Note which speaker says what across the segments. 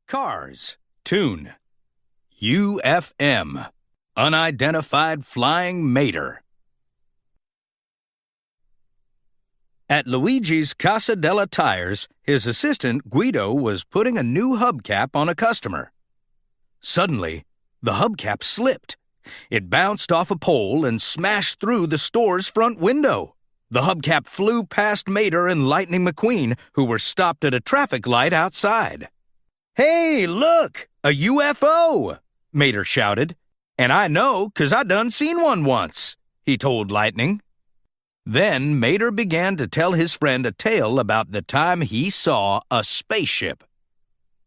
Speaker 1: Cars, Toon. UFM, Unidentified Flying Mater. At Luigi's Casa della Tires, his assistant Guido was putting a new hubcap on a customer. Suddenly, the hubcap slipped. It bounced off a pole and smashed through the store's front window. The hubcap flew past Mater and Lightning McQueen, who were stopped at a traffic light outside. "Hey, look! A UFO!" Mater shouted. "And I know, 'cause I done seen one once," he told Lightning. Then Mater began to tell his friend a tale about the time he saw a spaceship.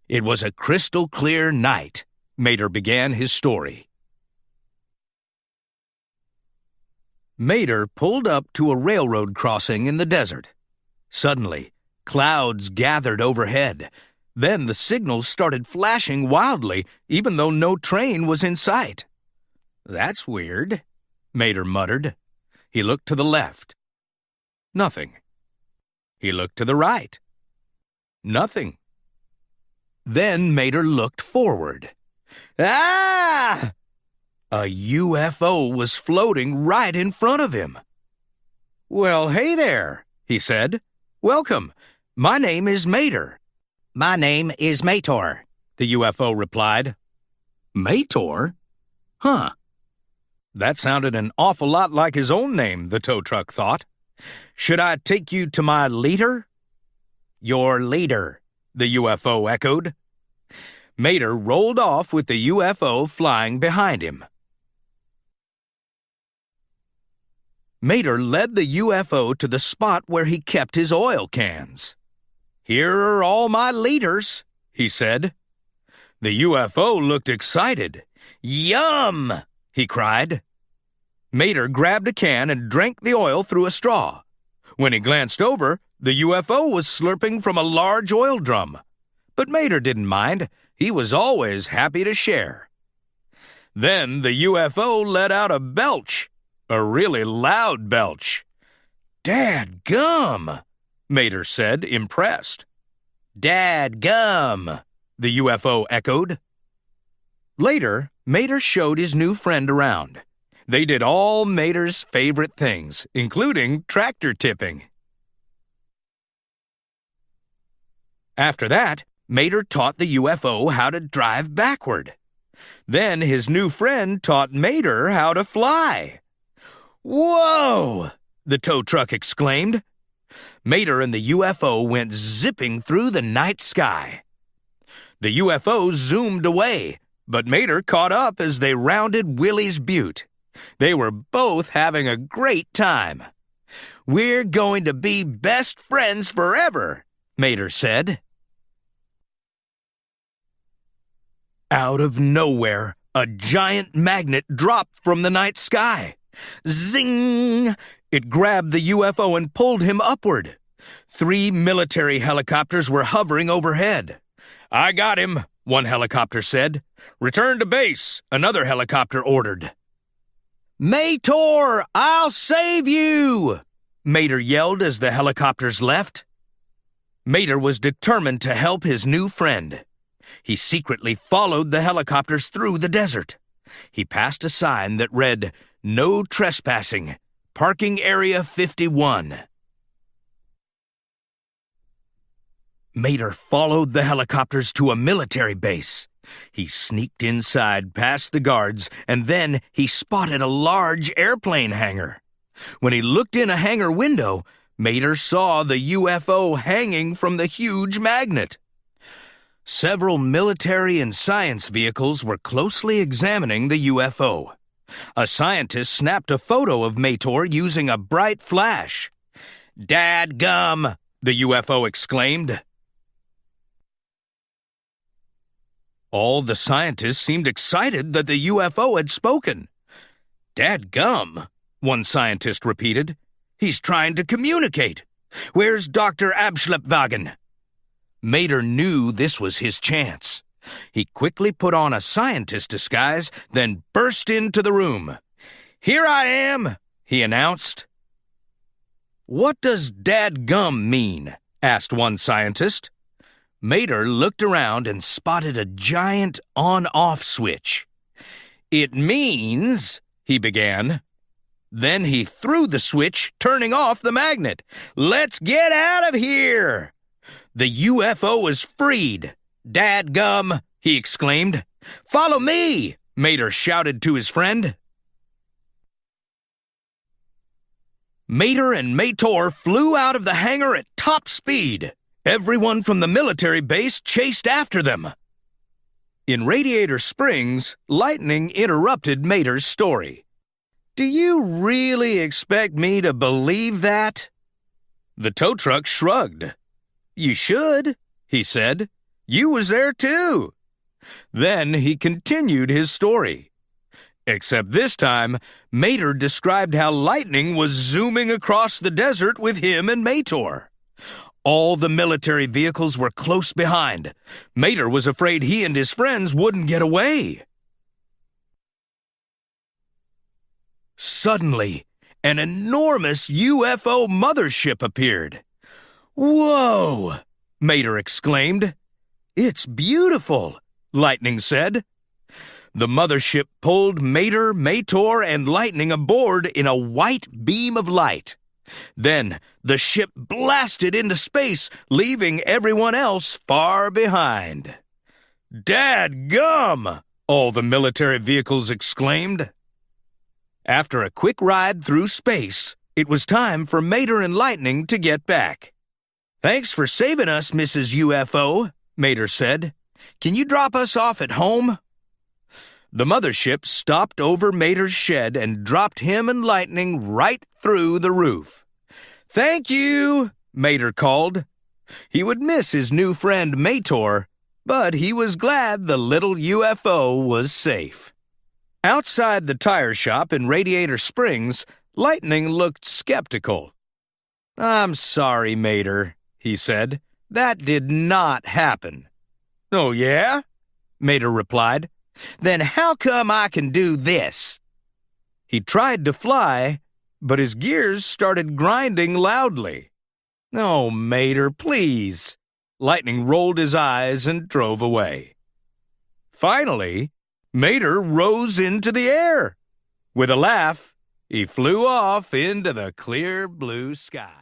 Speaker 1: It was a crystal-clear night. Mater began his story. Mater pulled up to a railroad crossing in the desert. Suddenly, clouds gathered overhead. Then the signals started flashing wildly, even though no train was in sight. "That's weird," Mater muttered. He looked to the left. Nothing. He looked to the right. Nothing. Then Mater looked forward. Ah! A UFO was floating right in front of him. "Well, hey there," he said. "Welcome. My name is Mater."
Speaker 2: "My name is Mator,"
Speaker 1: the UFO replied. Mator? Huh. That sounded an awful lot like his own name, the tow truck thought. "Should I take you to my leader?" "Your leader," the UFO echoed. Mater rolled off with the UFO flying behind him. Mater led the UFO to the spot where he kept his oil cans. "Here are all my leaders," he said. The UFO looked excited. "Yum!" he cried. Mater grabbed a can and drank the oil through a straw. When he glanced over, the UFO was slurping from a large oil drum. But Mater didn't mind. He was always happy to share. Then the UFO let out a belch, a really loud belch. "Dadgum!" Mater said, impressed. "Dadgum!" the UFO echoed. Later, Mater showed his new friend around. They did all Mater's favorite things, including tractor tipping. After that, Mater taught the UFO how to drive backward. Then his new friend taught Mater how to fly. "Whoa!" the tow truck exclaimed. Mater and the UFO went zipping through the night sky. The UFO zoomed away, but Mater caught up as they rounded Willie's Butte. They were both having a great time. "We're going to be best friends forever," Mater said. Out of nowhere, a giant magnet dropped from the night sky. Zing! It grabbed the UFO and pulled him upward. 3 military helicopters were hovering overhead. "I got him," one helicopter said. "Return to base," another helicopter ordered. "Mator, I'll save you!" Mater yelled as the helicopters left. Mater was determined to help his new friend. He secretly followed the helicopters through the desert. He passed a sign that read, "No trespassing, parking area 51. Mater followed the helicopters to a military base. He sneaked inside past the guards, and then he spotted a large airplane hangar. When he looked in a hangar window, Mater saw the UFO hanging from the huge magnet. Several military and science vehicles were closely examining the UFO. A scientist snapped a photo of Mator using a bright flash. "Dadgum!" the UFO exclaimed. All the scientists seemed excited that the UFO had spoken. "Dadgum," one scientist repeated. "He's trying to communicate. Where's Dr. Abschleppwagen?" Mater knew this was his chance. He quickly put on a scientist disguise, then burst into the room. "Here I am," he announced. "What does dadgum mean?" asked one scientist. Mater looked around and spotted a giant on-off switch. "It means," he began. Then he threw the switch, turning off the magnet. "Let's get out of here!" "The UFO is freed! Dadgum!" he exclaimed. "Follow me!" Mater shouted to his friend. Mater and Mator flew out of the hangar at top speed. Everyone from the military base chased after them. In Radiator Springs, lightning interrupted Mater's story. "Do you really expect me to believe that?" The tow truck shrugged. "You should," he said. "You was there too." Then he continued his story. Except this time, Mater described how lightning was zooming across the desert with him and Mator. All the military vehicles were close behind. Mater was afraid he and his friends wouldn't get away. Suddenly, an enormous UFO mothership appeared. "Whoa!" Mater exclaimed. "It's beautiful," Lightning said. The mothership pulled Mater, Mator, and Lightning aboard in a white beam of light. Then the ship blasted into space, leaving everyone else far behind. "Dadgum!" all the military vehicles exclaimed. After a quick ride through space, it was time for Mater and Lightning to get back. "Thanks for saving us, Mrs. UFO," Mater said. "Can you drop us off at home?" The mothership stopped over Mater's shed and dropped him and Lightning right through the roof. "Thank you," Mater called. He would miss his new friend Mator, but he was glad the little UFO was safe. Outside the tire shop in Radiator Springs, Lightning looked skeptical. "I'm sorry, Mater," he said. "That did not happen." "Oh, yeah?" Mater replied. "Then how come I can do this?" He tried to fly, but his gears started grinding loudly. "Oh, Mater, please." Lightning rolled his eyes and drove away. Finally, Mater rose into the air. With a laugh, he flew off into the clear blue sky.